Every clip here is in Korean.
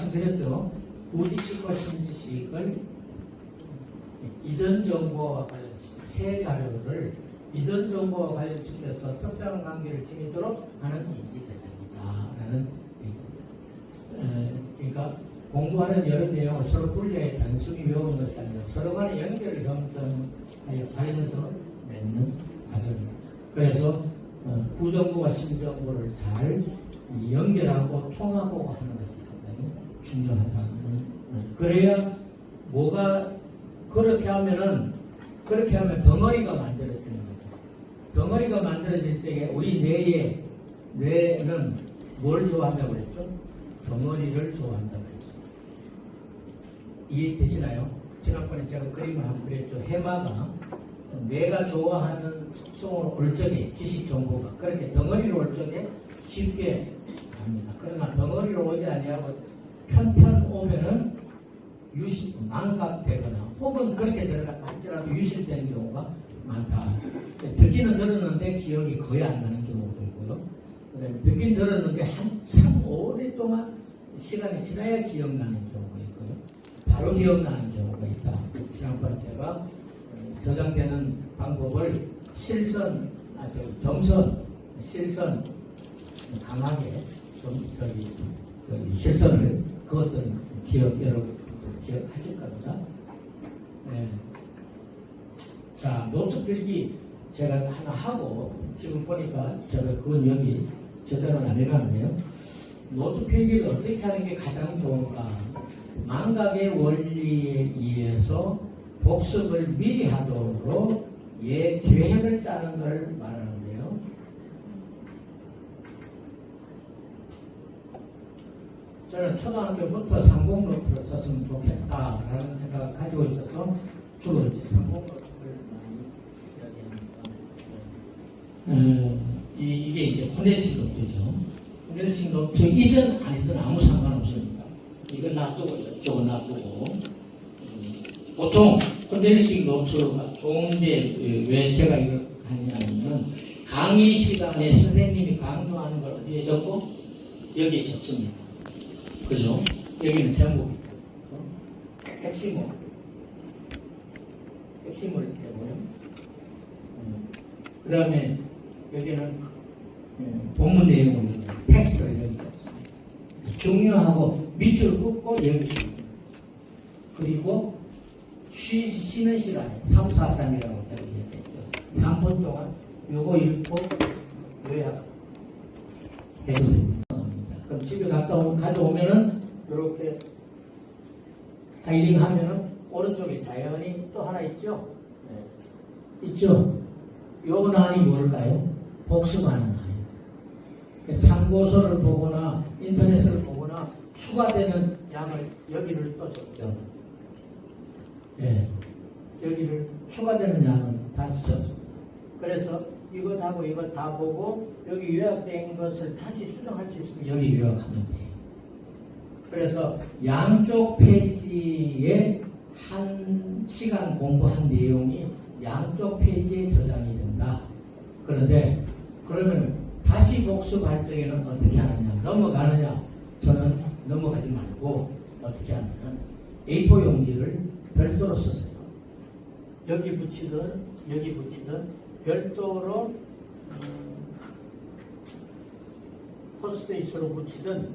말씀드렸죠. 부지식과 신지식을 이전 정보와 관련해서 새 자료를 이전 정보와 관련시켜서 특정 관계를 지니도록 하는 인지세상이다라는 그러니까 공부하는 여러 내용을 서로 분리해 단순히 외우는 것이 아니라 서로 간의 연결을 형성하여 관련성을 맺는 과정입니다. 그래서 구정보와 신정보를 잘 연결하고 통하고 하는 것이 상당히 중요하다는 그래야 뭐가 그렇게 하면 덩어리가 만들어지는 거죠. 덩어리가 만들어질 적에 우리 뇌는 뭘 좋아한다고 그랬죠? 덩어리를 좋아한다고 그랬죠. 이해되시나요? 지난번에 제가 그림을 한번 그렸죠. 해마가 뇌가 좋아하는 속성으로 올 적에 지식 정보가 그렇게 덩어리로 올 적에 쉽게 합니다. 그러나 덩어리로 오지 아니하고 편편 오면은 망각되거나 혹은 그렇게 들어가 할지라도 유실되는 경우가 많다. 듣기는 들었는데 기억이 거의 안 나는 경우도 있고요. 듣긴 들었는데 한참 오랫동안 시간이 지나야 기억나는 경우가 있고요. 바로 기억나는 경우가 있다. 지난번에 제가 저장되는 방법을 점선, 실선 강하게 실선을 그것들 여러분 기억하실 겁니다. 네. 자, 노트 필기 제가 하나 하고 지금 보니까 제가 그건 여기 저장을 안 해놨네요. 노트 필기를 어떻게 하는 게 가장 좋을까? 망각의 원리에 의해서 복습을 미리 하도록 계획을 짜는 걸 말하는데요. 저는 초등학교부터 상봉 노트를 썼으면 좋겠다라는 생각을 가지고 있어서 주로 이제 상봉 노트를 많이 이야기합니다. 이게 이제 포네식 노트죠. 포네식 노트 이든 아니든 아무 상관없습니다. 이건 놔두고 이쪽은 놔두고 보통 포네식 노트가 좋은지 왜 제가 이걸 하냐면 강의 시간에 선생님이 강조하는 걸 어디에 적고 여기에 적습니다. 그죠? 여기는 제목이 핵심을 떼고요. 그 다음에 여기는 본문 내용을 텍스트를 여기 있습니다. 중요하고 밑줄 긋고 여기 있습니다. 그리고 쉬는 시간에 3, 4, 3이라고 제가 얘기했죠. 3분 동안 요거 읽고 요약 해도 됩니다. 그럼 집에 가져오면은 이렇게 타이링 하면은 오른쪽에 자연히 또 하나 있죠? 네. 있죠? 요 난이 뭘까요? 복습하는 난이에요. 참고서를 보거나 인터넷을 보거나 추가되는 양을 여기를 또 적죠. 네. 여기를 추가되는 양은 다시 적죠. 그래서 이것하고 이것 다 보고 여기 요약된 것을 다시 수정할 수 있으면 여기 요약하면 돼요. 그래서 양쪽 페이지에 한 시간 공부한 내용이 양쪽 페이지에 저장이 된다. 그런데 그러면 다시 복습할 적에는 어떻게 하느냐? 넘어가느냐? 저는 넘어가지 말고 어떻게 하냐면 A4 용지를 별도로 썼어요. 여기 붙이든 별도로 포스트잇으로 붙이든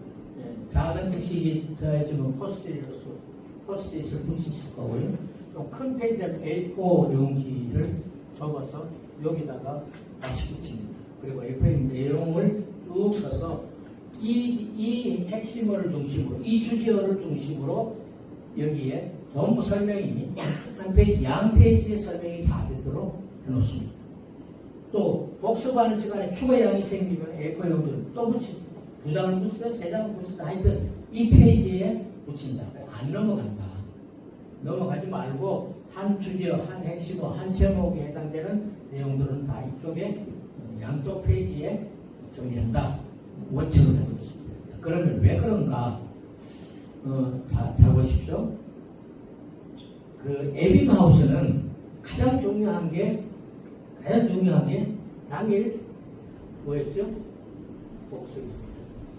작은 지식이 더해주면 포스트잇을 붙이실 거고요. 또 큰 페이지는 A4 용지를 접어서 여기다가 다시 붙입니다. 그리고 A4 내용을 쭉 써서 이 핵심어를 중심으로 이 주제어를 중심으로 여기에 전부 설명이 한 페이지, 양 페이지의 설명이 다 되도록 해놓습니다. 또 복습하는 시간에 추가 양이 생기면 A4 용지를 또 붙입니다. 2장을 붙이든 3장을 붙이든 하여튼 이 페이지에 붙인다. 안 넘어간다. 넘어가지 말고 한 주제어, 한 핵심어, 한 제목에 해당되는 내용들은 다 이쪽에 양쪽 페이지에 정리한다. 원칙을 가지고 있습니다. 그러면 왜 그런가? 잘 보십시오. 그 에빙하우스는 가장 중요한 게 당일 뭐였죠? 복습.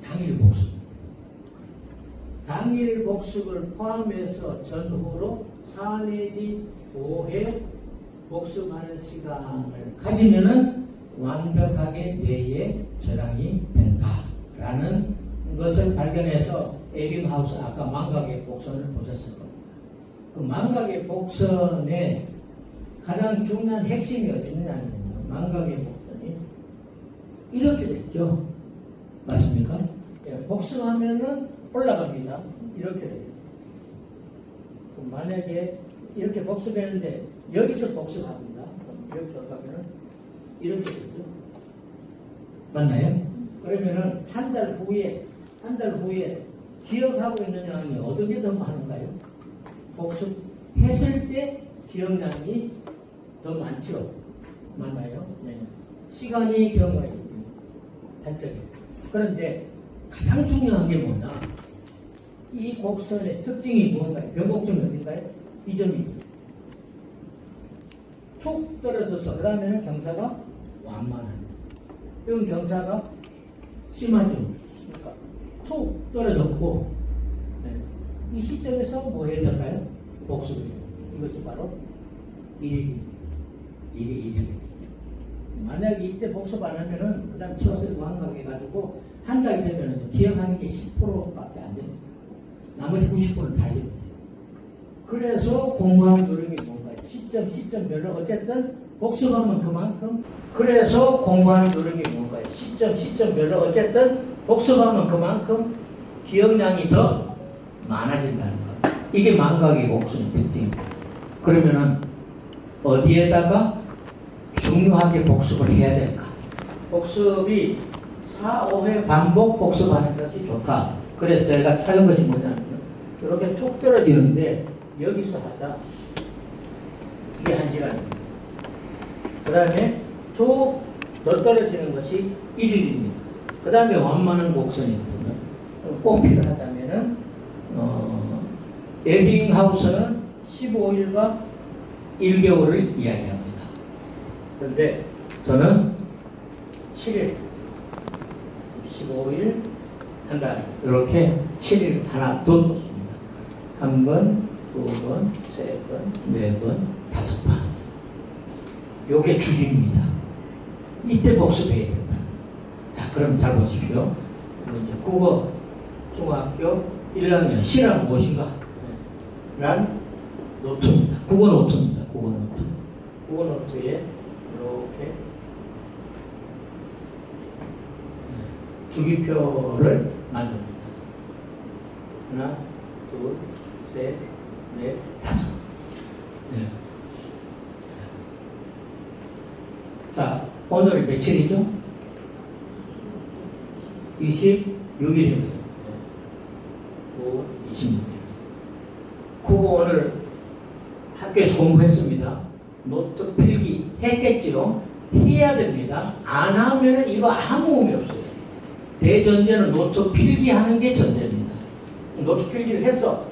당일 복습. 당일 복습을 포함해서 전후로 4 내지 5회 복습하는 시간을 가지면은 완벽하게 뇌에 저장이 된다라는 것을 발견해서 에빙하우스 아까 망각의 복선을 보셨을 겁니다. 그 망각의 복선의 가장 중요한 핵심이 어디 있느냐면 망각의 복선이 이렇게 됐죠. 맞습니까? 예, 복습하면은 올라갑니다. 이렇게 돼요. 만약에 이렇게 복습했는데 여기서 복습합니다. 그럼 이렇게 올라가면은 이렇게 되죠. 맞나요? 그러면은 한 달 후에 기억하고 있는 양이 어떻게 더 많은가요? 복습했을 때 기억량이 더 많죠. 맞나요? 네. 시간이 경과해요. 발전이. 그런데 가장 중요한 게 뭐냐? 이 곡선의 특징이 뭔가요? 변곡점이 어딘가요? 이 점이죠. 툭 떨어져서 그 다음에는 경사가 완만한. 이건 경사가 심하죠. 그러니까 툭 떨어졌고 네. 이 시점에서 뭐 해야 될까요? 복습이에요. 이것이 바로 1일. 만약에 이때 복습 안 하면은 그 다음 치워서 완강해가지고 한 달이 되면은 기억하는 게 10%밖에 안 됩니다. 나머지 90%는 달립니다. 그래서 공부하는 요령이 뭔가요? 시점별로 어쨌든 복습하면 그만큼 그래서 공부하는 요령이 뭔가요? 시점별로 어쨌든 복습하면 그만큼 기억량이 더 많아진다는 것. 이게 망각의 복습의 특징입니다. 그러면은 어디에다가 중요하게 복습을 해야 될까? 복습이 4, 5회 반복 복습하는 것이 좋다. 그래서 제가 찾은 것이 뭐냐면 이렇게 툭 떨어지는데 여기서 하자. 이게 1시간입니다. 그 다음에 툭 더 떨어지는 것이 1일입니다. 그 다음에 완만한 곡선이거든요. 꼭 필요하다면은 에빙하우스는 15일과 1개월을 이야기합니다. 그런데 저는 7일, 15일, 한 달, 이렇게 7일 하나 더 놓습니다. 한 번, 두 번, 세 번, 네 번, 5번. 요게 주기입니다. 이때 복습해야 된다. 자, 그럼 잘 보십시오. 이제 국어, 중학교 1학년, 시란 무엇인가? 란 노트입니다. 국어 노트입니다. 국어 노트에 이렇게 주기표를 만듭니다. 하나, 둘, 셋, 넷, 5. 네. 자, 오늘 며칠이죠? 26일입니다. 26일. 국어 오늘 학교에서 공부했습니다. 노트 필기 했겠지요? 해야 됩니다. 안 하면 이거 아무 의미 없어요. 대전제는 노트 필기하는 게 전제입니다. 노트 필기를 했어.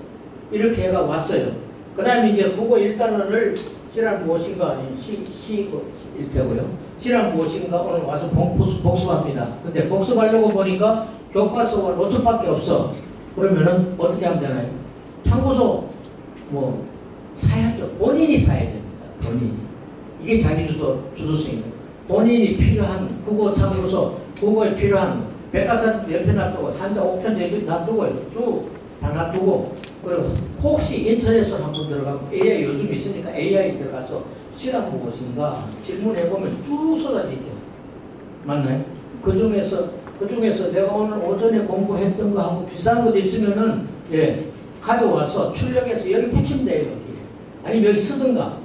이렇게 해가 왔어요. 그 다음에 이제 국어 1단원을 시란 무엇인가 아닌 시일 테고요. 시란 무엇인가 오늘 와서 복습합니다. 근데 복습하려고 보니까 교과서와 노트밖에 없어. 그러면은 어떻게 하면 되나요? 참고서 뭐 사야죠. 본인이 사야 됩니다. 본인이. 이게 자기 주도성입니다. 본인이 필요한 국어 참고서, 국어에 필요한 백과사 옆에 놔두고 한자 5편 내기 놔두고요. 쭉 다 놔두고 그리고 혹시 인터넷으로 한번 들어가면 AI 요즘 있으니까 AI 들어가서 시간 무엇인가 질문해보면 쭉 쏟아지죠. 맞나요? 그 중에서 내가 오늘 오전에 공부했던 거 하고 비슷한 것 있으면은 예 가져와서 출력해서 여기 붙이면 돼요. 여기. 아니면 여기 쓰든가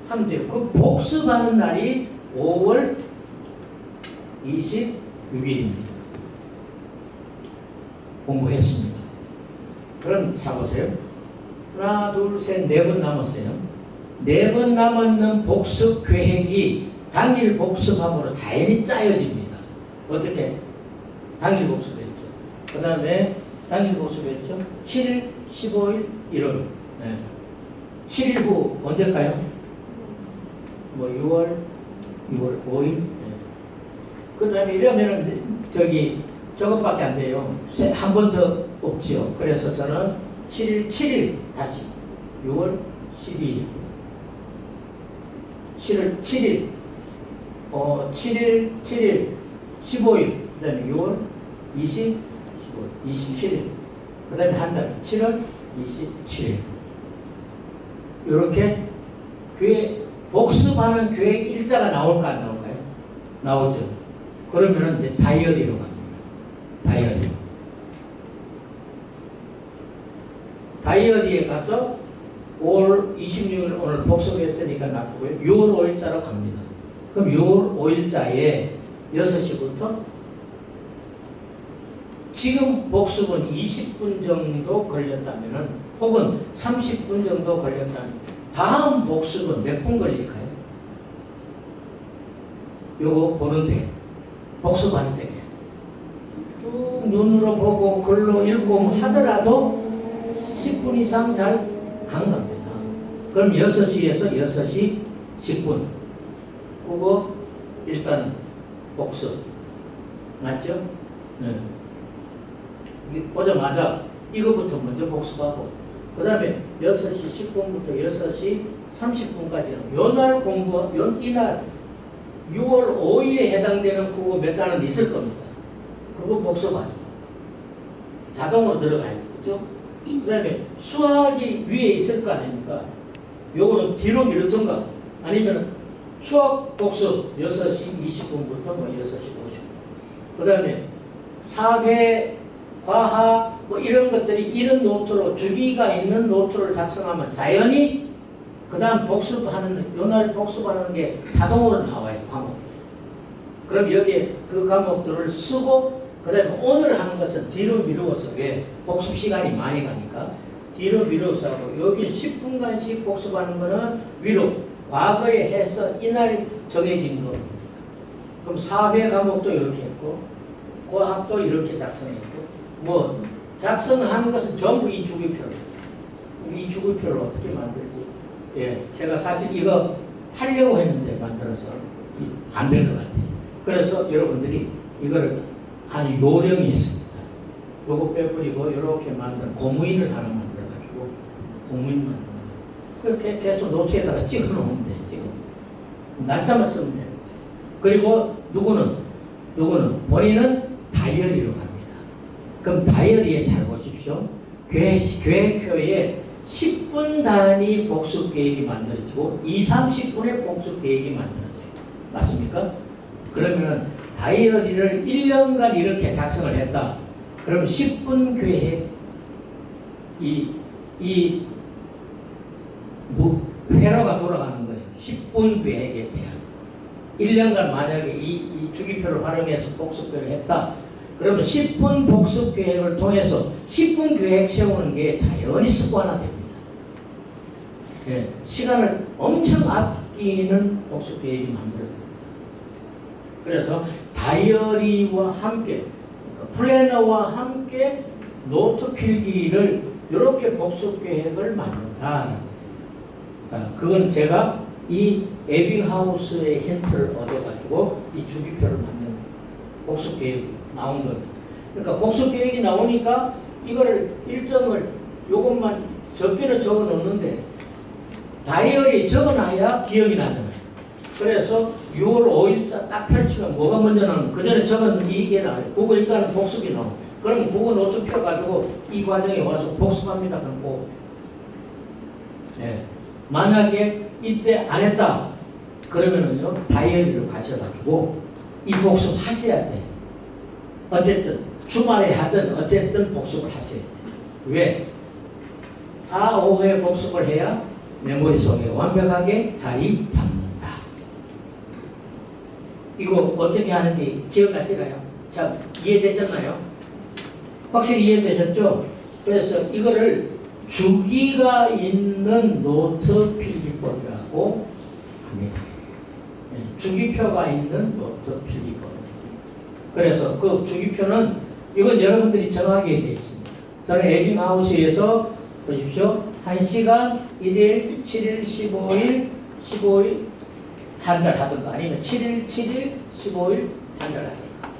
하면 돼요. 그 복습하는 날이 5월 26일입니다. 공부했습니다. 그럼 잡으세요. 하나, 둘, 셋, 4번 남았어요. 4번 남았는 복습 계획이 당일 복습함으로 자연히 짜여집니다. 어떻게? 당일 복습했죠. 그 다음에 당일 복습했죠. 7일, 15일, 1월. 네. 7일 후 언제일까요? 뭐 6월 5일. 네. 그 다음에 이러면은 저것밖에 안 돼요. 한 번 더 없지요. 그래서 저는 7일 7일 다시 6월 12일 7월 7일 7일 7일 15일 그 다음에 6월 20 27일 그 다음에 한 달 7월 27일 이렇게 복습하는 계획 일자가 나올까 안 나올까요? 나오죠. 그러면은 이제 다이어리로 갑니다. 다이어리에 가서 5월 26일 오늘 복습했으니까 놔두고요. 6월 5일자로 갑니다. 그럼 6월 5일자에 6시부터 지금 복습은 20분 정도 걸렸다면은 혹은 30분 정도 걸렸다면 다음 복습은 몇 분 걸릴까요? 요거 보는데 복습하는 쪽에 쭉 눈으로 보고 글로 읽고 하더라도 10분 이상 잘 안 갑니다. 그럼 6시에서 6시 10분 그거 일단 복습 맞죠? 네. 오자마자 이거부터 먼저 복습하고 그 다음에 6시 10분부터 6시 30분까지는 요날 이날 6월 5일에 해당되는 그거 몇 단은 있을 겁니다. 그거 복습하죠. 자동으로 들어가요. 그죠? 그 다음에 수학이 위에 있을 거 아닙니까? 요거는 뒤로 미루던가 아니면 수학 복습 6시 20분부터 뭐 6시 50분 그 다음에 사회 과학 뭐 이런 것들이 이런 노트로 주기가 있는 노트를 작성하면 자연히 그 다음 복습하는 요날 복습하는 게 자동으로 나와요. 과목. 그럼 여기에 그 과목들을 쓰고 그 다음에 오늘 하는 것은 뒤로 미루어서 왜 복습 시간이 많이 가니까 뒤로 미루어서 하고 여기 10분간씩 복습하는 거는 위로 과거에 해서 이날 정해진 거. 그럼 사회 과목도 이렇게 했고 과학도 이렇게 작성했고 뭐 작성하는 것은 전부 이 주기표로 이 주기표를 어떻게 만들지 예 제가 사실 이거 하려고 했는데 만들어서 안 될 것 같아요. 그래서 여러분들이 이거를 하는 요령이 있습니다. 요거 빼버리고 이렇게 만든 고무인을 하나 만들어가지고 고무인 만들어 그렇게 계속 노트에다가 찍어 놓으면 돼요. 지금 날짜만 쓰면 돼요. 그리고 누구는 본인은 다이어리로 갑니다. 그럼 다이어리에 잘 보십시오. 계획표에 10분 단위 복습 계획이 만들어지고 30분의 복습 계획이 만들어져요. 맞습니까? 그러면은 다이어리를 1년간 이렇게 작성을 했다. 그러면 10분 계획 회로가 돌아가는 거예요. 10분 계획에 대한 1년간 만약에 이 주기표를 활용해서 복습을 했다. 그러면 10분 복습 계획을 통해서 10분 계획 세우는 게 자연히 습관화됩니다. 예, 시간을 엄청 아끼는 복습 계획이 만들어집니다. 그래서 다이어리와 함께 플래너와 함께 노트 필기를 이렇게 복습 계획을 만든다. 자, 그건 제가 이 에빙하우스의 힌트를 얻어가지고 이 주기표를 만드는 복습 계획이 나온 겁니다. 그러니까 복습 계획이 나오니까 이거를 일정을 요것만 적기는 적어 놓는데 다이어리에 적어 놔야 기억이 나잖아요. 그래서 6월 5일자 딱 펼치면 뭐가 먼저 나오면 그 전에 적은 이게 나와요. 그거 일단은 복습이 나와요. 그럼 그거 노트 펴가지고 이 과정에 와서 복습합니다. 그럼 뭐 네. 만약에 이때 안 했다 그러면은요 다이어리로 가셔가지고 이 복습 하셔야 돼. 어쨌든 주말에 하든 어쨌든 복습을 하셔야 돼. 왜? 4, 5회 복습을 해야 내 머릿속에 완벽하게 자리 잡는다. 이거 어떻게 하는지 기억나시나요? 자, 이해되셨나요? 확실히 이해되셨죠? 그래서 이거를 주기가 있는 노트 필기법이라고 합니다. 네, 주기표가 있는 노트 필기법. 그래서 그 주기표는 이건 여러분들이 정하게 되어 있습니다. 저는 에빙하우스에서 보십시오. 1시간, 1일, 7일, 15일, 한 달 하든가 아니면 7일, 7일, 15일, 한 달 하든가.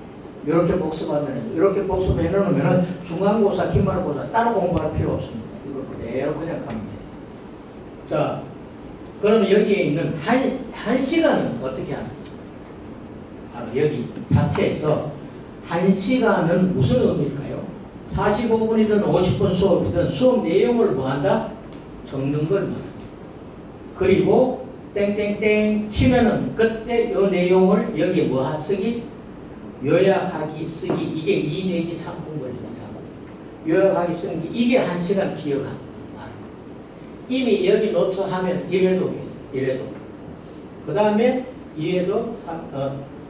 이렇게 복습하면, 이렇게 복습해 놓으면 중간고사, 기말고사 따로 공부할 필요 없습니다. 이거 그대로 그냥 가면 돼요. 자, 그러면 여기에 있는 한 시간은 어떻게 하느냐? 바로 여기 자체에서 한 시간은 무슨 의미일까요? 45분이든 50분 수업이든 수업 내용을 뭐한다? 적는 걸 말합니다. 그리고 땡땡땡 치면은 그때 요 내용을 여기에 뭐 쓰기? 요약하기 쓰기. 이게 2 내지 3분 걸립니다. 요약하기 쓰기. 이게 1시간 기억하는 거예요. 이미 여기 노트 하면 이래도 그 다음에 이래도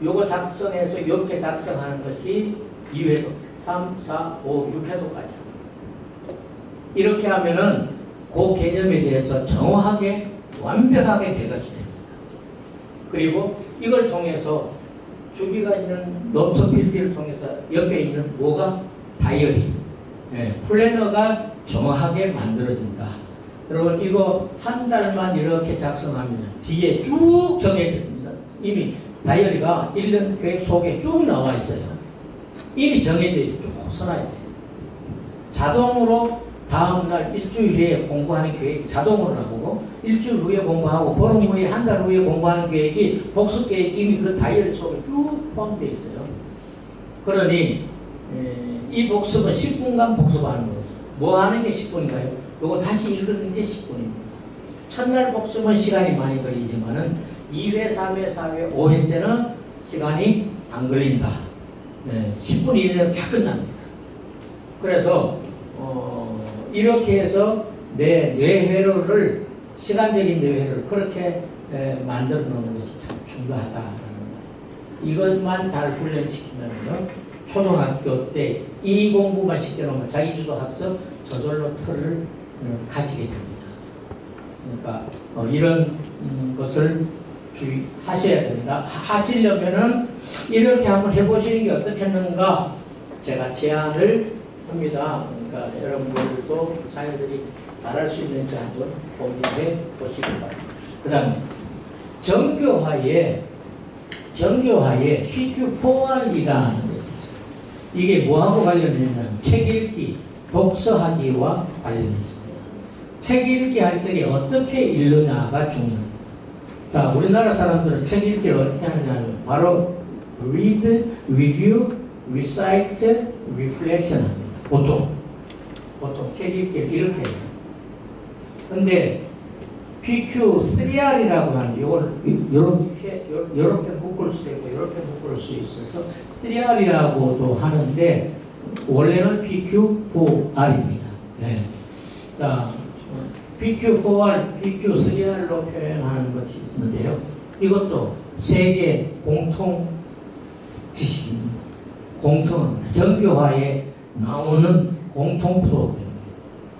요거 작성해서 옆에 작성하는 것이 2회도 3, 4, 5, 6회도까지 이렇게 하면은 그 개념에 대해서 정확하게 완벽하게 되것이 됩니다. 그리고 이걸 통해서 주기가 있는 노트 필기를 통해서 옆에 있는 뭐가? 다이어리, 플래너가 정확하게 만들어진다. 여러분 이거 한 달만 이렇게 작성하면 뒤에 쭉 정해집니다. 이미 다이어리가 1년 계획 속에 쭉 나와 있어요. 이미 정해져 있어요. 쭉 써놔야 돼요. 자동으로 다음날 일주일 후에 공부하는 계획이 자동으로 나오고 일주일 후에 공부하고 보름 후에 한 달 후에 공부하는 계획이 복습 계획이 이미 그 다이어리 속에 쭉 포함되어 있어요. 그러니 이 복습은 10분간 복습하는 거예요. 뭐 하는 게 10분인가요? 요거 다시 읽는 게 10분입니다. 첫날 복습은 시간이 많이 걸리지만은 2회, 3회, 4회, 5회째는 시간이 안 걸린다. 10분 이내로 다 끝납니다. 그래서 이렇게 해서 내 뇌회로를 시간적인 뇌회로를 그렇게 만들어 놓는 것이 참 중요하다는 거예요. 이것만 잘 훈련시키면요 초등학교 때 이 공부만 시켜놓으면 자기주도 학습 저절로 틀을 가지게 됩니다. 그러니까 이런 것을 주의하셔야 된다. 하시려면은 이렇게 한번 해보시는 게 어떻겠는가 제가 제안을 합니다. 그러니까 여러분들도 자녀들이 잘할 수 있는지 한번 고민해 보시기 바랍니다. 그 다음에 정교화에 PQ4R이라는 것이 있습니다. 이게 뭐하고 관련했냐면 책 읽기, 독서하기와 관련했습니다. 책 읽기 할 적에 어떻게 읽느냐가 중요합니다. 자, 우리나라 사람들은 책 읽기를 어떻게 하느냐면 바로 read, review, recite, reflection 합니다. 보통 책 읽기를 이렇게 해요. 근데 PQ3R이라고 하는 이걸 이렇게 묶을 수도 있고 이렇게 묶을 수 있어서 3R이라고도 하는데 원래는 PQ4R입니다. 자, PQ4R, PQ3R로 표현하는 것이 있는데요. 이것도 세계 공통 지식입니다. 공통입니다. 정교화에 나오는 공통 프로그램입니다.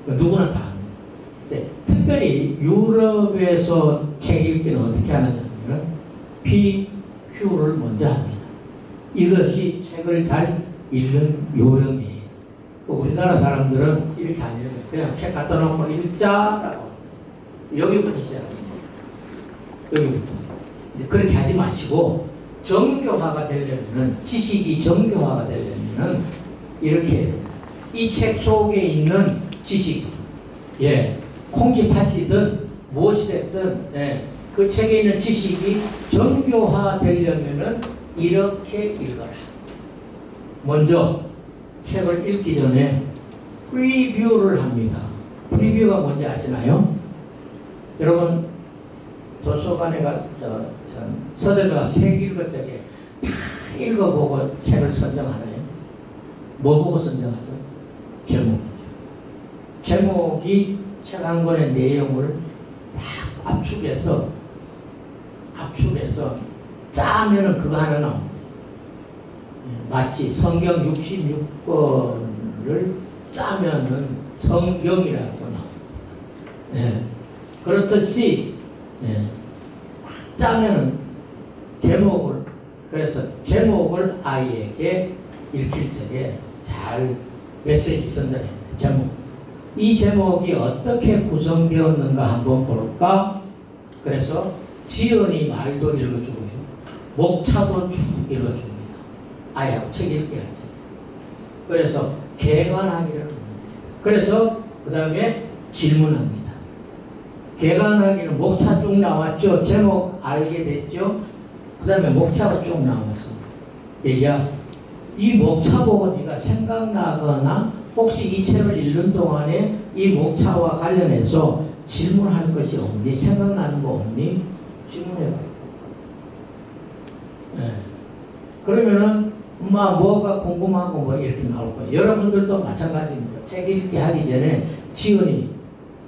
누구나 다 합니다. 네, 특별히 유럽에서 책 읽기는 어떻게 하느냐면 PQ를 먼저 합니다. 이것이 책을 잘 읽는 요령이에요. 우리나라 사람들은 이렇게 안 읽어요. 그냥 책 갖다 놓고 읽자라고 여기부터 시작합니다. 여기부터. 그렇게 하지 마시고 정교화가 되려면 지식이 정교화가 되려면 이렇게 해야 됩니다. 이 책 속에 있는 지식, 콩쥐 팥쥐든 무엇이 됐든 그 책에 있는 지식이 정교화 되려면은 이렇게 읽어라. 먼저 책을 읽기 전에 프리뷰를 합니다. 프리뷰가 뭔지 아시나요? 여러분 도서관에 가서 서점에 책 읽을 적에 다 읽어보고 책을 선정하나요? 뭐 보고 선정하죠? 제목이죠. 제목이 책 한 권의 내용을 다 압축해서 짜면은 그거 하나 나옵니다. 마치 성경 66권을 짜면은 성경이라고 나옵니다. 그렇듯이 짜면은 그래서 제목을 아이에게 읽힐 적에 잘 메시지 전달해야 돼요. 제목. 이 제목이 어떻게 구성되었는가 한번 볼까? 그래서 지연이 말도 읽어주고요. 목차도 쭉 읽어줍니다. 아예 책 읽게 하죠. 그래서 개관하기를 문제예요. 그래서 그 다음에 질문합니다. 개관하기는 목차 쭉 나왔죠. 제목 알게 됐죠. 그 다음에 목차가 쭉 나와서 얘야, 이 목차 보고 네가 생각나거나 혹시 이 책을 읽는 동안에 이 목차와 관련해서 질문할 것이 없니? 생각나는 거 없니? 질문해봐요. 네. 그러면은 뭐가 궁금하고 뭐 이렇게 나올 거예요. 여러분들도 마찬가지입니다. 책 읽기 하기 전에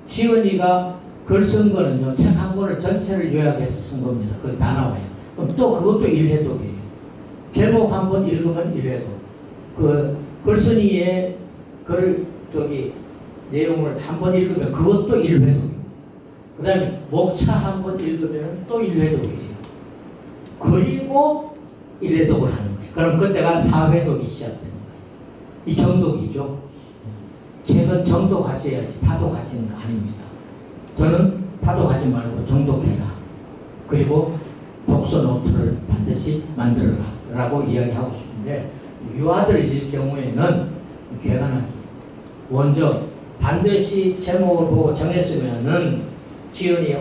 지은이가 글 쓴 거는요, 책 한 권을 전체를 요약해서 쓴 겁니다. 그게 다 나와요. 그럼 또 그것도 일회독이에요. 제목 한 번 읽으면 일회독. 그 글쓴이의 내용을 한 번 읽으면 그것도 일회독입니다. 그 다음에 목차 한 번 읽으면 또 일회독이에요. 그리고 일회독을 하는 거예요. 그럼 그때가 4회독이 시작되는 거예요. 이 정독이죠. 책은 정독하셔야지 타독하시는 거 아닙니다. 저는 타독하지 말고 정독해라. 그리고 독서 노트를 반드시 만들어라 라고 이야기하고 싶은데, 유아들일 경우에는 개관하기. 먼저 반드시 제목을 보고 정했으면은 지은이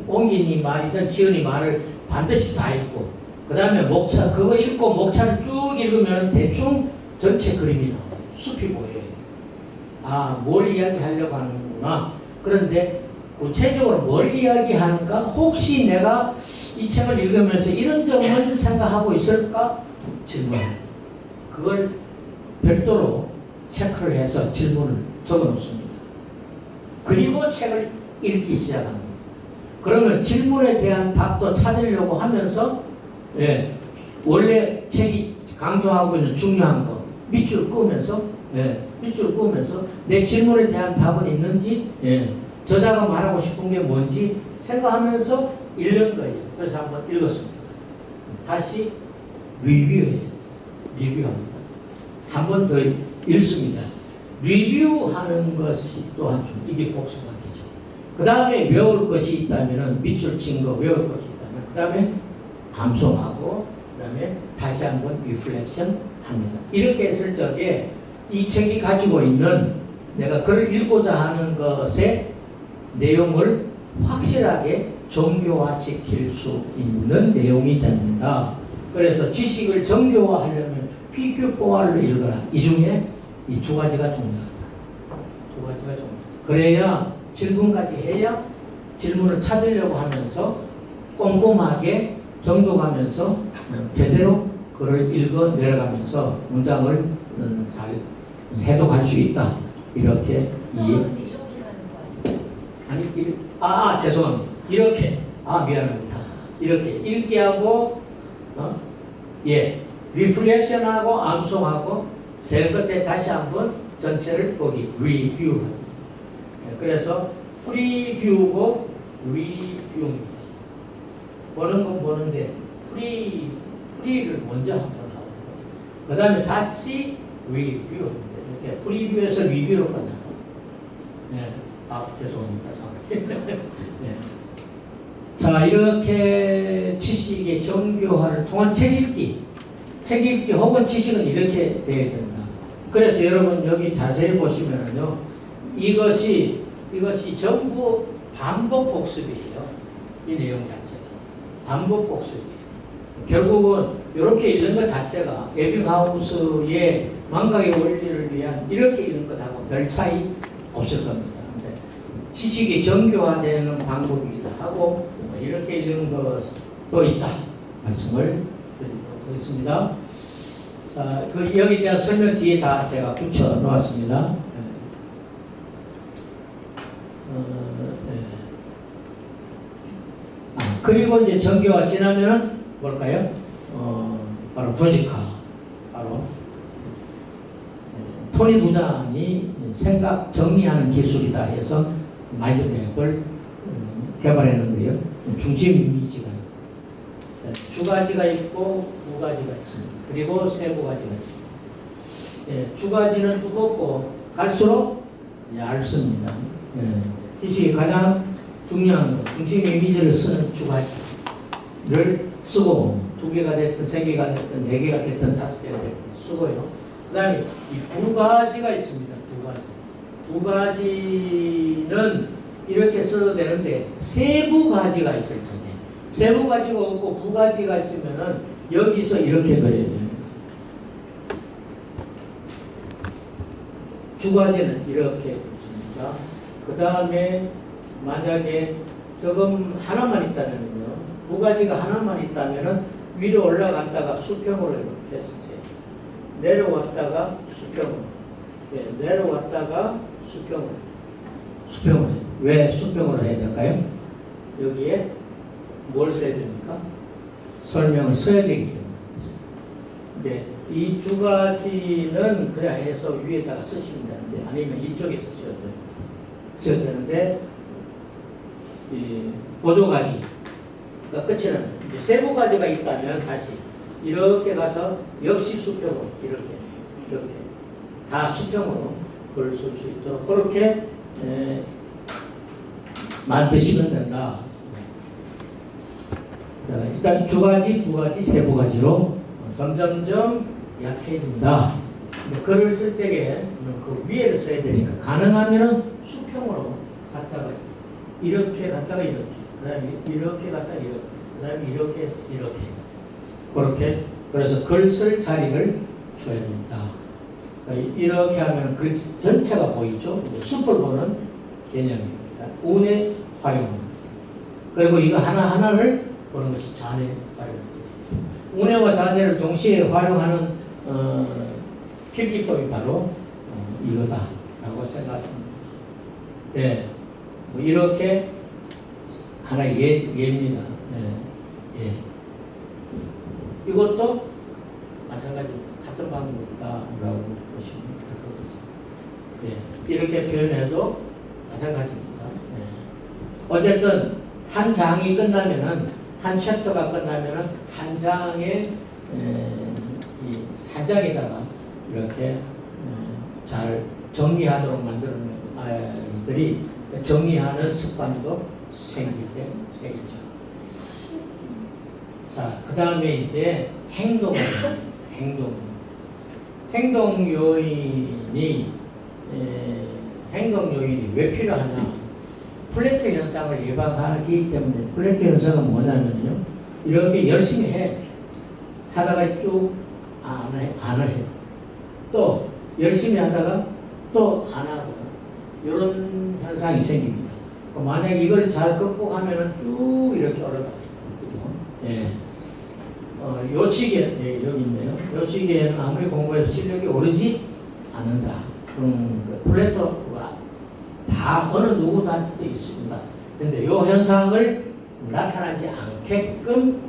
옮긴이 말이든 지은이 말을 반드시 다 읽고, 그 다음에 목차, 그거 읽고 목차를 쭉 읽으면 대충 전체 그림이 나와요. 숲이 보여요. 아, 뭘 이야기하려고 하는구나. 그런데 구체적으로 뭘 이야기하는가? 혹시 내가 이 책을 읽으면서 이런 점을 생각하고 있을까? 질문. 그걸 별도로 체크를 해서 질문을 적어 놓습니다. 그리고 책을 읽기 시작합니다. 그러면 질문에 대한 답도 찾으려고 하면서, 원래 책이 강조하고 있는 중요한 거 밑줄 끄면서, 밑줄 끄면서 내 질문에 대한 답은 있는지, 저자가 말하고 싶은 게 뭔지 생각하면서 읽는 거예요. 그래서 한번 읽었습니다. 다시 리뷰합니다. 한 번 더 읽습니다. 리뷰하는 것이 또한 좀 이게 복습하기죠. 그 다음에 외울 것이 있다면 밑줄 친 거 외울 것이 있다면 그 다음에 암송하고 그 다음에 다시 한번 리플렉션 합니다. 이렇게 했을 적에 이 책이 가지고 있는 내가 글을 읽고자 하는 것의 내용을 확실하게 정교화시킬 수 있는 내용이 된다. 그래서 지식을 정교화하려면 PQ4R로 읽어라. 이 중에 이 두 가지가 중요하다. 두 가지가 중요하다. 그래야 질문까지 해야 질문을 찾으려고 하면서 꼼꼼하게 정독하면서 제대로 글을 읽어 내려가면서 문장을 잘 해독할 수 있다. 이렇게 죄송합니다. 이렇게 미안합니다. 이렇게 읽기하고 리플렉션하고 암송하고 제일 끝에 다시 한번 전체를 보기 리뷰. 그래서 프리뷰고 리뷰입니다. 보는 건 보는데 프리를 먼저 한번 하고 그 다음에 다시 리뷰. 이렇게 프리뷰에서 리뷰로 끝나요. 죄송합니다. 자, 이렇게 지식의 정교화를 통한 책 읽기 혹은 지식은 이렇게 되어야 된다. 그래서 여러분 여기 자세히 보시면은요, 이것이 전부 반복 복습이에요. 이 내용 자체가 반복 복습이에요. 결국은 이렇게 읽는 것 자체가 에빙하우스의 망각의 원리를 위한 이렇게 읽는 것하고 별 차이 없을 겁니다. 근데 지식이 정교화되는 방법이기도 하고 이렇게 읽는 것도 있다 말씀을 드리도록 하겠습니다. 자, 여기에 대한 설명 뒤에 다 제가 붙여 놓았습니다. 그리고 이제 정교화 지나면은 뭘까요? 바로 조직화. 바로 토니 부장이 생각 정리하는 기술이다 해서 마인드맵을 개발했는데요. 중심 이미지가 두 가지가 있고 두 가지가 있습니다. 그리고 세부 가지가 있습니다. 두 가지는 두껍고 갈수록 얇습니다. 지식이 가장 중요한 것, 중심 이미지를 쓰는 두 가지를 쓰고 2개가 됐든 3개가 됐든 4개가 됐든 5개가 됐든 쓰고요. 그 다음에 이 두 가지가 있습니다. 두 가지는 이렇게 써도 되는데 세부 가지가 있을 텐데 세부 가지가 없고 부 가지가 있으면은 여기서 이렇게 그려야 됩니다. 주 가지는 이렇게 붙습니다. 그 다음에 만약에 조금 하나만 있다면요, 부 가지가 하나만 있다면은 위로 올라갔다가 수평으로 이렇게 했으세요. 내려왔다가 수평으로, 네, 내려왔다가 수평으로. 왜 수평으로 해야 될까요? 여기에 뭘 써야 됩니까? 설명을 써야 되기 때문에. 이제 이 두 가지는 그냥 해서 위에다가 쓰시면 되는데, 아니면 이쪽에 써야 되는데, 이 보조가지가 끝이는 이제 세부 가지가 있다면 다시 이렇게 가서 역시 수평으로 이렇게 다 수평으로 글을 쓸 수 있도록 그렇게 만드시면 된다. 일단 주 가지, 부 가지, 세부 가지로 점점점 약해진다. 글을 쓸 적에 그 위에를 써야 되니까 가능하면은 수평으로 갔다가 이렇게 갔다가 이렇게, 그 다음에 이렇게 갔다가 이렇게, 그 다음에 이렇게 그렇게. 그래서 글 쓸 자리를 줘야 된다. 이렇게 하면 글 전체가 보이죠. 숲을 보는 개념입니다. 운에 활용하는 거죠. 그리고 이거 하나하나를 보는 것이 잔해 활용입니다. 운해와 잔해를 동시에 활용하는 필기법이 바로 이거다라고 생각했습니다. 네, 뭐 이렇게 하나의 예입니다. 예. 이것도 마찬가지입니다. 같은 방법이다라고 보시면 될 것 같습니다. 예. 이렇게 표현해도 마찬가지입니다. 예. 어쨌든 한 장이 끝나면은 한 챕터가 끝나면은 한 장에 한 장에다가 이렇게 잘 정리하도록 만드는 아이들이 정리하는 습관도 생기게 되겠죠. 자, 그 다음에 이제 행동 요인이 왜 필요하냐? 플래트 현상을 예방하기 때문에. 플래트 현상은 뭐냐면요, 이렇게 열심히 하다가 쭉 안 해. 또 열심히 하다가 또 안 하고, 이런 현상이 생깁니다. 만약 이걸 잘 극복하면은 쭉 이렇게 올라가요. 예. 요 시기에, 예, 여기 있네요. 요 시기에는 아무리 공부해서 실력이 오르지 않는다. 플래터가 다 어느 누구한테도 있습니다. 그런데 요 현상을 나타나지 않게끔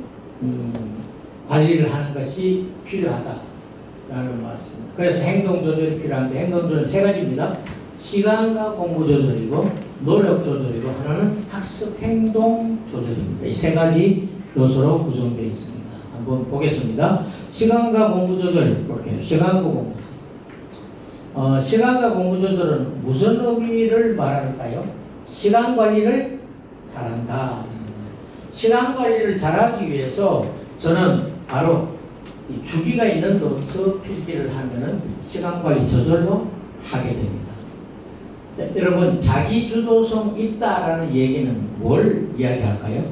관리를 하는 것이 필요하다라는 말씀입니다. 그래서 행동 조절이 필요한데, 행동 조절은 세 가지입니다. 시간과 공부 조절이고, 노력 조절이고, 하나는 학습 행동 조절입니다. 이 세 가지 요소로 구성되어 있습니다. 한번 보겠습니다. 시간과 공부 조절, 이렇게 시간과 공부 조절. 시간과 공부 조절은 무슨 의미를 말할까요? 시간 관리를 잘한다. 시간 관리를 잘하기 위해서 저는 바로 이 주기가 있는 노트 필기를 하면은 시간 관리 저절로 하게 됩니다. 네, 여러분, 자기 주도성 있다라는 얘기는 뭘 이야기할까요?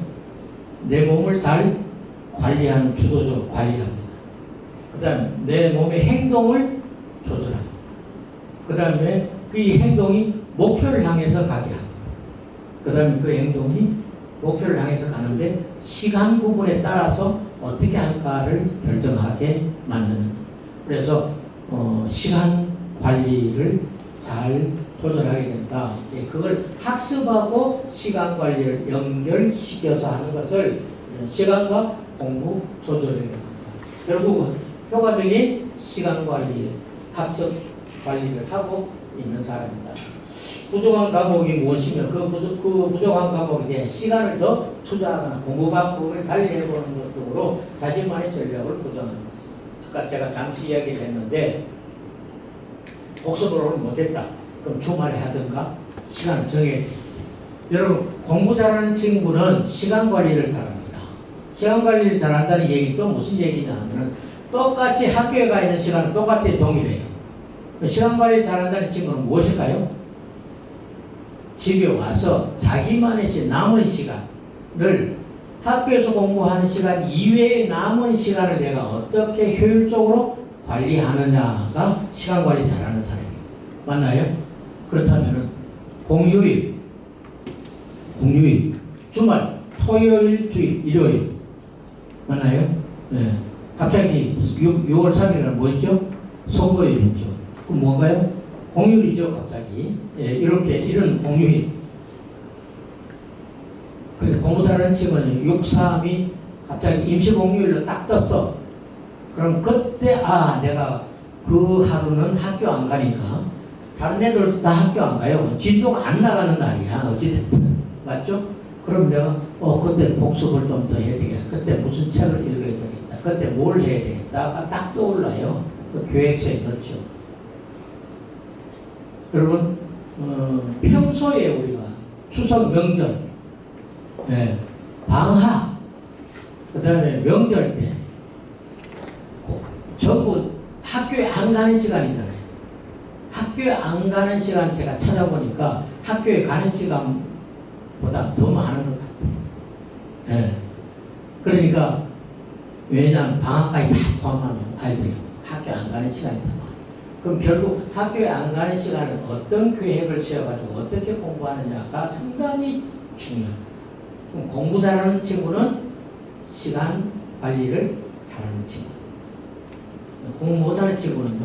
내 몸을 잘 관리하는, 주도적으로 관리합니다. 그 다음 내 몸의 행동을 조절합니다. 그 다음에 이 행동이 목표를 향해서 가게 합니다. 그 다음에 그 행동이 목표를 향해서 가는데 시간 구분에 따라서 어떻게 할까를 결정하게 만드는. 그래서 시간 관리를 잘 조절하게 된다. 예, 그걸 학습하고 시간 관리를 연결시켜서 하는 것을 시간과 공부 조절이라고 합니다. 결국은 효과적인 시간 관리, 학습 관리를 하고 있는 사람입니다. 부족한 과목이 무엇이며 그 부족한 과목에 대한 시간을 더 투자하거나 공부 방법을 달리해보는 것 등으로 자신만의 전략을 구성하는 것입니다. 아까 제가 잠시 이야기를 했는데 복습을 오늘 못했다. 그럼 주말에 하든가 시간을 정해야 돼요. 여러분, 공부 잘하는 친구는 시간 관리를 잘합니다. 시간 관리를 잘한다는 얘기 또 무슨 얘기냐 하면 똑같이 학교에 가 있는 시간은 똑같아 동일해요. 시간 관리 잘한다는 친구는 무엇일까요? 집에 와서 자기만의 남은 시간을 학교에서 공부하는 시간 이외의 남은 시간을 내가 어떻게 효율적으로 관리하느냐가 시간 관리 잘하는 사람이에요. 맞나요? 그렇다면은 공휴일, 주말, 토요일, 주일, 일요일 맞나요? 네. 갑자기 6월 3일은 뭐였죠? 선거일이죠. 그럼 뭔가요? 공휴일이죠. 갑자기 이런 공휴일. 그래서 공부 잘하는 친구는 6, 3이 갑자기 임시 공휴일로 딱 떴어. 그럼 그때 내가 그 하루는 학교 안 가니까 다른 애들 다 학교 안 가요. 진도가 안 나가는 날이야. 어찌됐든 맞죠? 그럼 내가 그때 복습을 좀 더 해야 되겠다. 그때 무슨 책을 읽어야 되겠다. 그때 뭘 해야 되겠다가 딱 떠올라요. 그 계획서에 넣죠. 여러분 평소에 우리가 추석 명절, 방학, 그 다음에 명절 때 전부 학교에 안 가는 시간이잖아요. 학교에 안 가는 시간 제가 찾아보니까 학교에 가는 시간보다 더 많은 것 같아요. 그러니까 왜냐하면 방학까지 다 포함하면 아이들이 학교 안 가는 시간이 더 많아요. 그럼 결국 학교에 안 가는 시간을 어떤 계획을 세워가지고 어떻게 공부하느냐가 상당히 중요합니다. 그럼 공부 잘하는 친구는 시간 관리를 잘하는 친구. 공부 못하는 친구는요,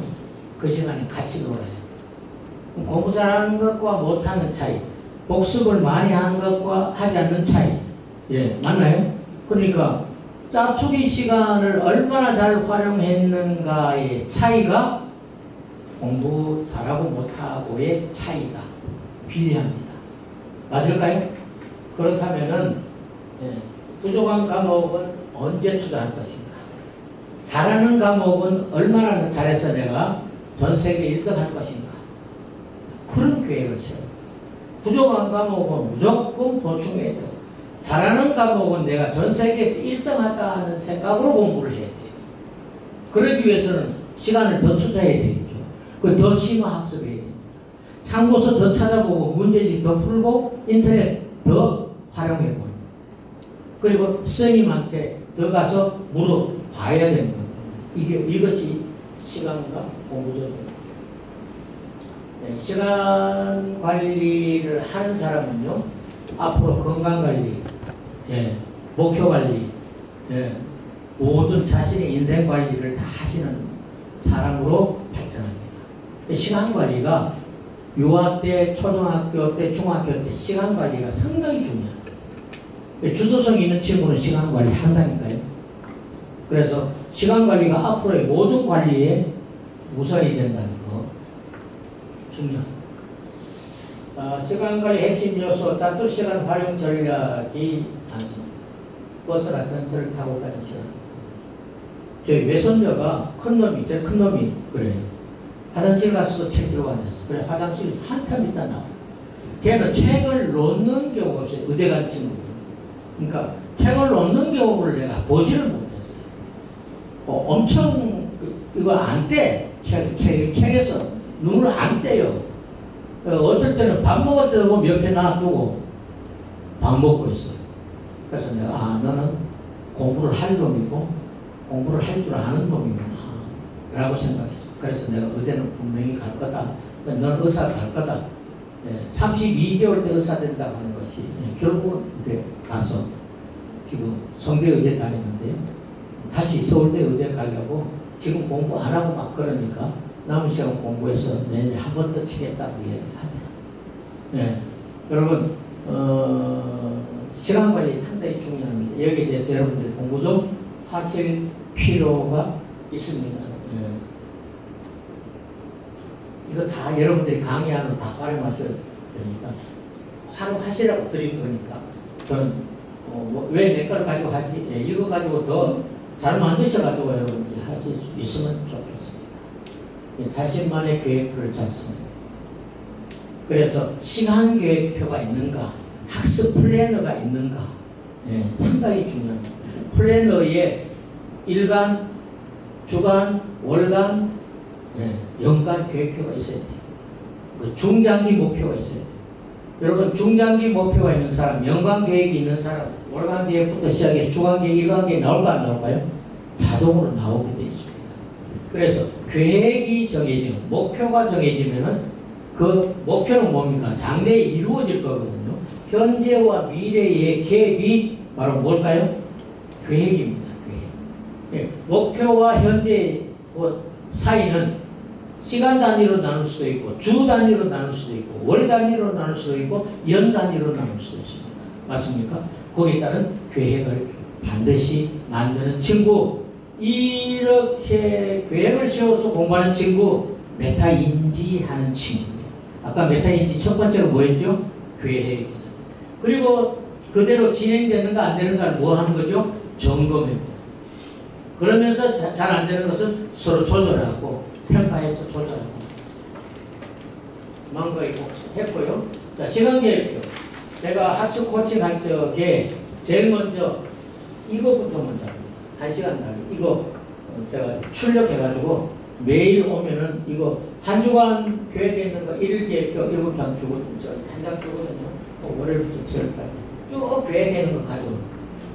그 시간에 같이 놀아요. 공부 잘하는 것과 못하는 차이, 복습을 많이 하는 것과 하지 않는 차이, 맞나요? 그러니까 짜투리 시간을 얼마나 잘 활용했는가의 차이가 공부 잘하고 못하고의 차이가 비례합니다. 맞을까요? 그렇다면은 부족한 과목은 언제 투자할 것인가? 잘하는 과목은 얼마나 잘해서 내가 전 세계 1등 할 것인가? 그런 계획을 세워. 부족한 과목은 무조건 보충해야 되고, 잘하는 과목은 내가 전 세계에서 1등 하자는 생각으로 공부를 해야 돼요. 그러기 위해서는 시간을 더 투자해야 되겠죠. 더 심화 학습해야 됩니다. 참고서 더 찾아보고, 문제집 더 풀고, 인터넷 더 활용해보고, 그리고 선생님한테 더 가서 물어봐야 되는 거예요. 이것이 시간과 공부적입니다. 시간 관리를 하는 사람은요, 앞으로 건강 관리, 목표 관리, 모든 자신의 인생 관리를 다 하시는 사람으로 발전합니다. 시간 관리가 유아 때, 초등학교 때, 중학교 때 시간 관리가 상당히 중요합니다. 주도성 있는 친구는 시간 관리 한다니까요. 그래서 시간 관리가 앞으로의 모든 관리에 우선이 된다는 거 중요합니다. 시간 관리 핵심 요소, 따뜻 시간 활용 전략이 많습니다. 버스나 전철을 타고 가는 시간. 저희 외손녀가 제일 큰 놈이 그래요. 화장실 가서도 책 들고 앉았어. 그래, 화장실에서 한참 있다 나와요. 걔는 책을 놓는 경우가 없어요. 의대 간 친구. 그러니까 책을 놓는 경우를 내가 보지를 못했어요. 엄청 이거 안 떼. 책에서 눈을 안 떼요. 어떨 때는 밥 먹을 때도 옆에 놔두고 밥 먹고 있어요. 그래서 내가 너는 공부를 할 놈이고 공부를 할 줄 아는 놈이구나 라고 생각했어. 그래서 내가 의대는 분명히 갈 거다. 너는 의사 갈 거다. 32개월 때 의사 된다고 하는 것이 결국은 의대 가서 지금 성대 의대 다니는데요. 다시 서울대 의대 가려고 지금 공부 안 하고 막 그러니까 남은 시간 공부해서 내년에 한 번 더 치겠다고 얘기하더라고요. 여러분 시간 관리 상당히 중요합니다. 여기에 대해서 여러분들이 공부 좀 하실 필요가 있습니다. 이거 다 여러분들이 강의 안으로 다 활용하셔야 됩니다. 활용하시라고 드린 거니까 저는 왜 내 걸 가지고 하지? 이거 가지고 더 잘 만드셔가지고 여러분들이 하실 수 있으면 좋겠습니다. 자신만의 계획표를 잡습니다. 그래서 시간 계획표가 있는가, 학습 플래너가 있는가, 상당히 중요합니다. 플래너에 일간, 주간, 월간, 연간 계획표가 있어야 돼요. 중장기 목표가 있어야 돼요. 여러분, 중장기 목표가 있는 사람, 연간 계획이 있는 사람, 월간 계획부터 시작해 주간 계획, 일간 계획 나올까 안 나올까요? 자동으로 나오게 되어 있습니다. 그래서 계획이 정해지면, 목표가 정해지면은 그 목표는 뭡니까? 장래에 이루어질 거거든요. 현재와 미래의 갭이 바로 뭘까요? 계획입니다. 계획. 목표와 현재 사이는 시간 단위로 나눌 수도 있고, 주 단위로 나눌 수도 있고, 월 단위로 나눌 수도 있고, 연 단위로 나눌 수도 있습니다. 맞습니까? 거기에 따른 계획을 반드시 만드는 친구, 이렇게 계획을 세워서 공부하는 친구, 메타인지하는 친구입니다. 아까 메타인지 첫 번째로 뭐였죠? 계획이죠. 그리고 그대로 진행되는가 안 되는가를 뭐 하는 거죠? 점검해보고. 그러면서 잘 안 되는 것은 서로 조절하고, 평가해서 조절하고. 망가이고 했고요. 자, 시간계획표. 제가 학습 코칭 할 적에 제일 먼저 이거부터 먼저 합니다. 1시간 나기. 이거 제가 출력해가지고 매일 오면은 이거 한 주간 계획에 있는 거 1일 계획표 7장 주거든요. 한 장 주거든요. 월요일부터 토요일까지 쭉 계획해 있는 거 가지고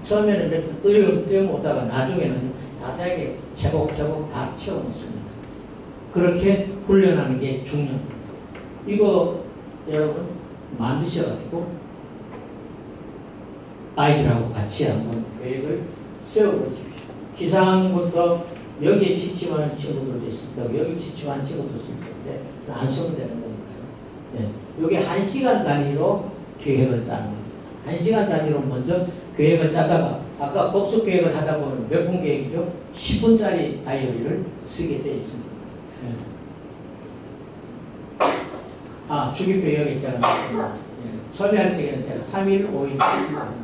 처음에는 몇 띄엄띄엄 오다가 나중에는 자세하게 제곡제곡 다 채워놓습니다. 그렇게 훈련하는 게 중요합니다. 이거 여러분 만드셔가지고 아이들하고 같이 한번 계획을 세워보십시오. 기상부터 여기에 지침하는 친구들도 있습니다. 여기 지침하는 친구도 있을 텐데 안 쓰면 되는 거니까요. 네. 여기 1시간 단위로 계획을 짜는 겁니다. 1시간 단위로 먼저 계획을 짜다가 아까 복습 계획을 하다 보면 몇 분 계획이죠? 10분짜리 다이어리를 쓰게 되어 있습니다. 네. 주기표 여기 제가 놨습니다. 처음에 적에는 제가 3일, 5일, 7일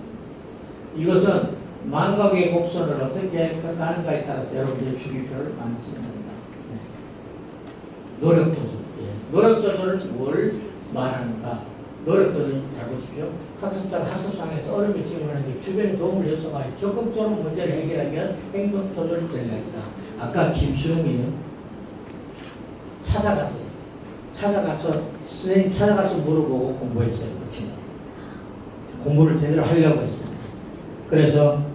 이것은 만각의 곡선을 어떻게 가는가에 따라서 여러분들이 주기표를 만드시면 됩니다. 노력 조절. 노력 조절은 뭘 말하는가? 노력 조절 잘 보십시오. 학습상에서 어려움이 지금은 주변에 도움을 요청하여 적극적으로 문제를 해결하면 행동 조절 전략이다. 아까 김수영이 찾아가서 선생님 찾아가서 물어보고 공부했어요. 그 친구. 공부를 제대로 하려고 했습니다. 그래서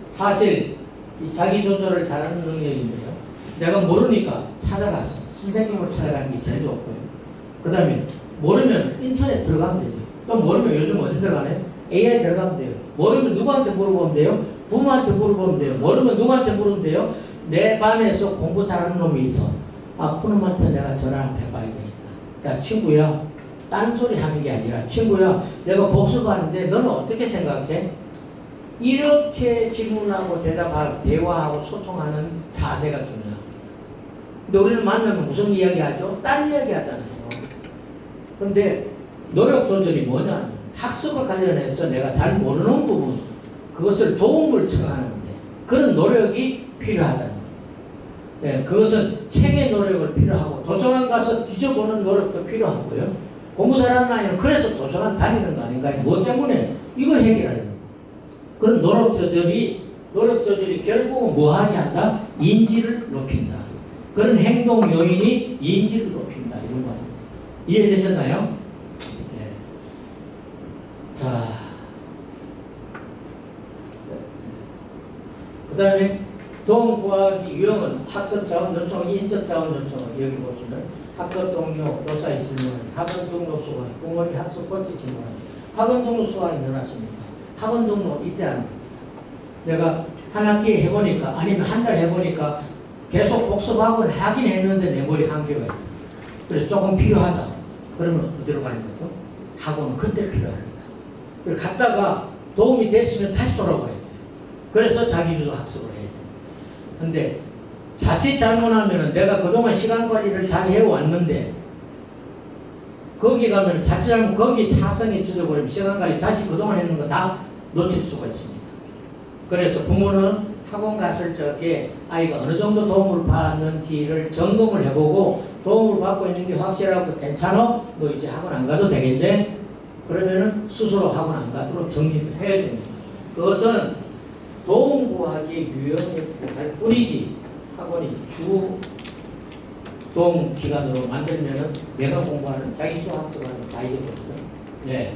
사실 이 자기 조절을 잘하는 능력인데요. 내가 모르니까 찾아가서 선생님을 찾아가는 게 제일 좋고요. 그 다음에 모르면 인터넷 들어가면 되죠. 또 모르면 요즘 어디 들어가네? AI 들어가면 돼요. 모르면 누구한테 물어보면 돼요? 부모한테 물어보면 돼요. 모르면 누구한테 물으면 돼요? 내 반에서 공부 잘하는 놈이 있어. 그놈한테 내가 전화 한번 해봐야 되겠다. 야 친구야, 딴소리 하는 게 아니라 친구야, 내가 복습하는데 너는 어떻게 생각해? 이렇게 질문하고 대화하고 소통하는 자세가 중요합니다. 근데 우리는 만나면 무슨 이야기 하죠? 딴 이야기 하잖아요. 근데 노력 조절이 뭐냐? 학습과 관련해서 내가 잘 모르는 부분, 그것을 도움을 청하는데 그런 노력이 필요하다는 거예요. 네, 그것은 책의 노력을 필요하고 도서관 가서 뒤져보는 노력도 필요하고요. 공부 잘하는 아이는 그래서 도서관 다니는 거 아닌가? 뭐 때문에? 이걸 해결하려고. 그런 노력 조절이 결국은 뭐하게 한다? 인지를 높인다. 그런 행동 요인이 인지를 높인다. 이런 거 아니에요. 이해되셨나요? 네. 자, 그 다음에 도움 구하기 유형은 학습 자원 요청, 인적 자원 요청. 여기 보시면 학교 동료, 교사의 질문, 학원 등록 수강, 부모님 학습 번째 질문. 학원 등록 수강이 늘어났습니다. 학원 등록 이때 하는 겁니다. 내가 한 학기 해보니까 아니면 한 달 해보니까 계속 복습하고 하긴 했는데 내 머리 한계가 있다. 그래서 조금 필요하다. 그러면 어디로 가는 거죠? 학원은 그때 필요합니다. 그래서 갔다가 도움이 됐으면 다시 돌아가야 돼요. 그래서 자기주도 학습을 해야 돼요. 근데 자칫 잘못하면 내가 그동안 시간 관리를 잘 해왔는데 거기 가면 자칫 잘못 거기 타성이 찢어버리면 시간 관리 다시 그동안 했는 거 다 놓칠 수가 있습니다. 그래서 부모는 학원 갔을 적에 아이가 어느 정도 도움을 받는지를 점검을 해보고 도움을 받고 있는 게 확실하고 괜찮아? 너 이제 학원 안 가도 되겠네? 그러면은 스스로 학원 안 가도록 정리를 해야 됩니다. 그것은 도움 이게 유형을 할 뿐이지 학원이 주동 기간으로 만들면은 내가 공부하는 자기수 학습하는 다 잊어버리거든. 네.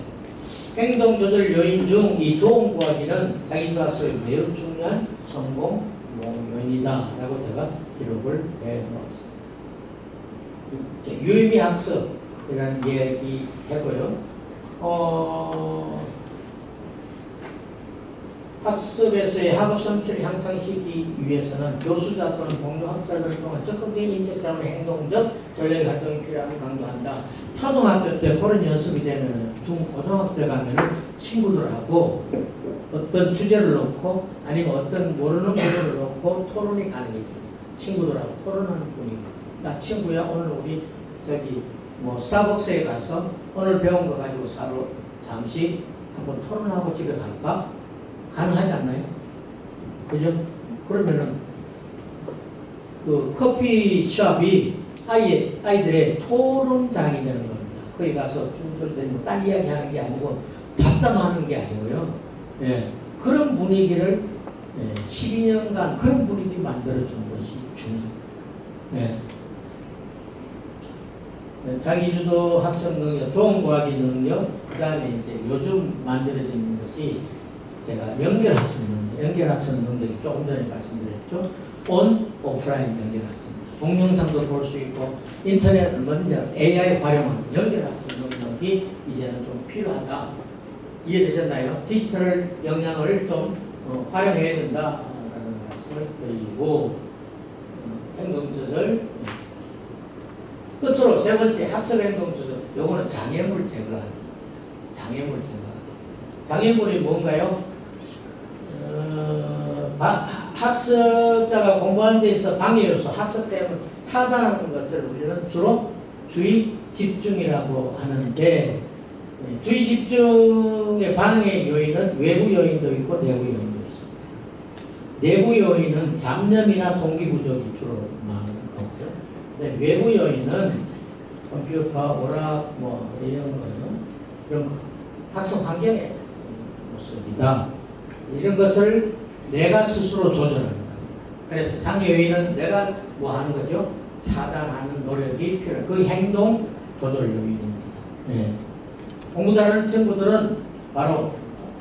행동 조절 요인 중 이 도움 구하기는 자기수 학습에 매우 중요한 성공 요인이다라고 제가 기록을 해놓았습니다. 유의미 학습이라는 얘기 했고요. 학습에서의 학업 성취를 향상시키기 위해서는 교수자 또는 동료 학자들을 통한 적극적인 인적 자문 행동적 전략 활동이 필요함을 강조한다. 초등학교 때 그런 연습이 되면 중고등학교 가면은 친구들하고 어떤 주제를 놓고 아니면 어떤 모르는 부분을 놓고 토론이 가능해집니다. 친구들하고 토론하는 분위기. 야 친구야 오늘 우리 저기 뭐 스타벅스에 가서 오늘 배운 거 가지고 서로 잠시 한번 토론하고 집에 갈까? 가능하지 않나요? 그죠? 그러면은 그 커피숍이 아이들의 토론장이 되는 겁니다. 거기 가서 줄줄대고 딴 이야기 하는 게 아니고 잡담하는 게 아니고요. 예, 그런 분위기를 12년간 그런 분위기 만들어주는 것이 중요합니다. 예. 자기주도 학습 능력, 도움구하기 능력, 그 다음에 이제 요즘 만들어지는 것이 제가 연결학습 능력, 연결학습 능력이 조금 전에 말씀드렸죠. 온, 오프라인 연결학습입니다. 동영상도 볼 수 있고 인터넷 얼마든지 AI 활용하는 연결학습 능력이 이제는 좀 필요하다. 이해되셨나요? 디지털 역량을 좀 활용해야 된다라는 말씀을 드리고 행동조절 끝으로 세 번째 학습 행동조절 요거는 장애물 제거합니다. 장애물 제거. 장애물이 뭔가요? 학습자가 공부하는 데 있어 방해 요소, 학습 때문에 차단하는 것을 우리는 주로 주의 집중이라고 하는데 주의 집중의 반응의 요인은 외부 요인도 있고 내부 요인도 있습니다. 내부 요인은 잡념이나 동기 부족이 주로 많은 거고요. 근데 외부 요인은 컴퓨터, 오락, 뭐 이런 거요. 이런 학습 환경의 모습이다. 이런 것을 내가 스스로 조절하는 겁니다. 그래서 장애 요인은 내가 뭐 하는 거죠? 차단하는 노력이 필요해요. 그 행동 조절 요인입니다. 네. 공부 잘하는 친구들은 바로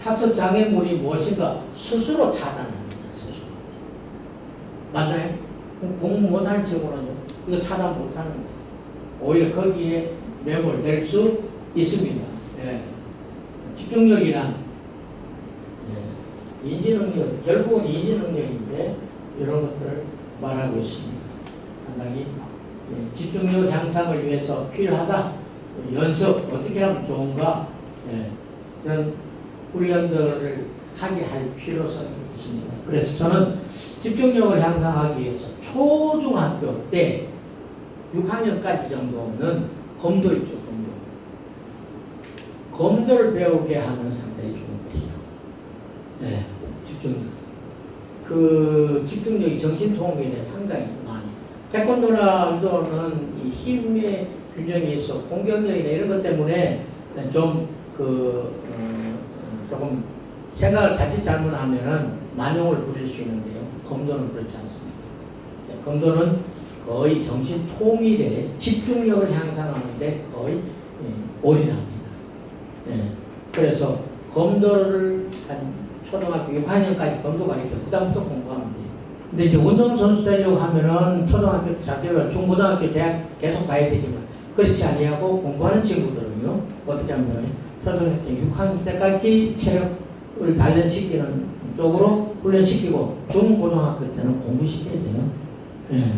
학습 장애물이 무엇인가 스스로 차단합니다. 스스로. 맞나요? 공부 못하는 친구는요, 이거 차단 못하는 거예요. 오히려 거기에 매몰될 수 있습니다. 예. 집중력이란 인지능력, 결국은 인지능력인데 이런 것들을 말하고 있습니다. 상당히 집중력 향상을 위해서 필요하다. 연습 어떻게 하면 좋은가 이런 훈련들을 하게 할 필요성이 있습니다. 그래서 저는 집중력을 향상하기 위해서 초중학교 때 6학년까지 정도는 검도 있죠. 검도를 배우게 하면 상당히 좋은 것이다. 네, 집중력. 그 집중력이 정신통일에 상당히 많이. 태권도나 운동은 이 힘의 균형이 있어 공격력이나 이런 것 때문에 좀 조금 생각을 자칫 잘못하면은 만용을 부릴 수 있는데요. 검도는 그렇지 않습니다. 네, 검도는 거의 정신 통일에 집중력을 향상하는데 거의 올인합니다. 네, 그래서 검도를 한 초등학교 6학년까지 검도가 있죠. 그 다음부터 공부하면 돼요. 근데 이제 운동선수 되려고 하면은 초등학교, 자퇴를 중고등학교, 대학 계속 가야 되지만 그렇지 아니하고 공부하는 친구들은요 어떻게 하면 초등학교 6학년 때까지 체력을 단련시키는 쪽으로 훈련시키고 중고등학교 때는 공부시켜야 돼요. 예.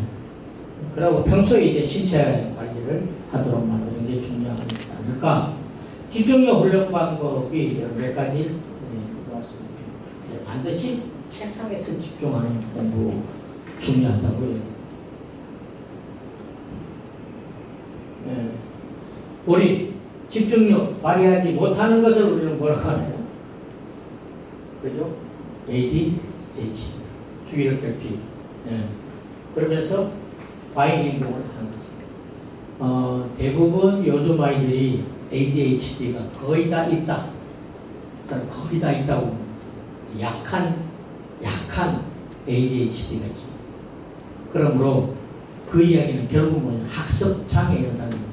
그리고 평소에 이제 신체 관리를 하도록 만드는 게 중요하지 않을까. 집중력 훈련 방법이 몇 가지 나왔습니다. 반드시 책상에서 집중하는 공부 중요하다고 얘기합니다. 우리 집중력 발휘하지 못하는 것을 우리는 뭐라고 하나요? 그죠? ADHD, 주의력 결핍. 그러면서 과잉 행동을 하는 것입니다. 대부분 요즘 아이들이 ADHD가 거의 다 있다. 저는 거의 다 있다고 봅니다. 약한 ADHD가 있죠. 그러므로 그 이야기는 결국 뭐냐, 학습 장애 현상입니다.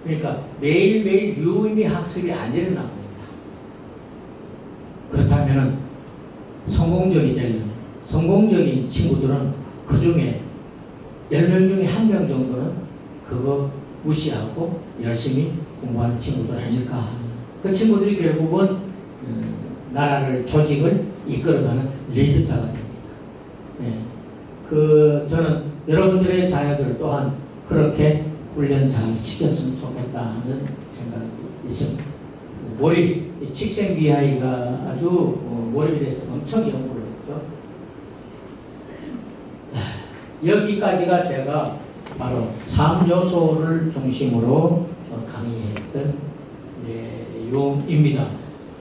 그러니까 매일매일 유의미 학습이 안 일어나고 있다. 그렇다면은 성공적인 친구들은 그 중에 10명 중에 1명 정도는 그거 무시하고 열심히 공부하는 친구들 아닐까. 그 친구들이 결국은 나라를, 조직을 이끌어가는 리더자가 됩니다. 저는 여러분들의 자녀들 또한 그렇게 훈련 잘 시켰으면 좋겠다는 생각이 있습니다. 몰입, 칙생비하이가 아주 몰입에 대해서 엄청 연구를 했죠. 여기까지가 제가 바로 3요소를 중심으로 강의했던 내용입니다.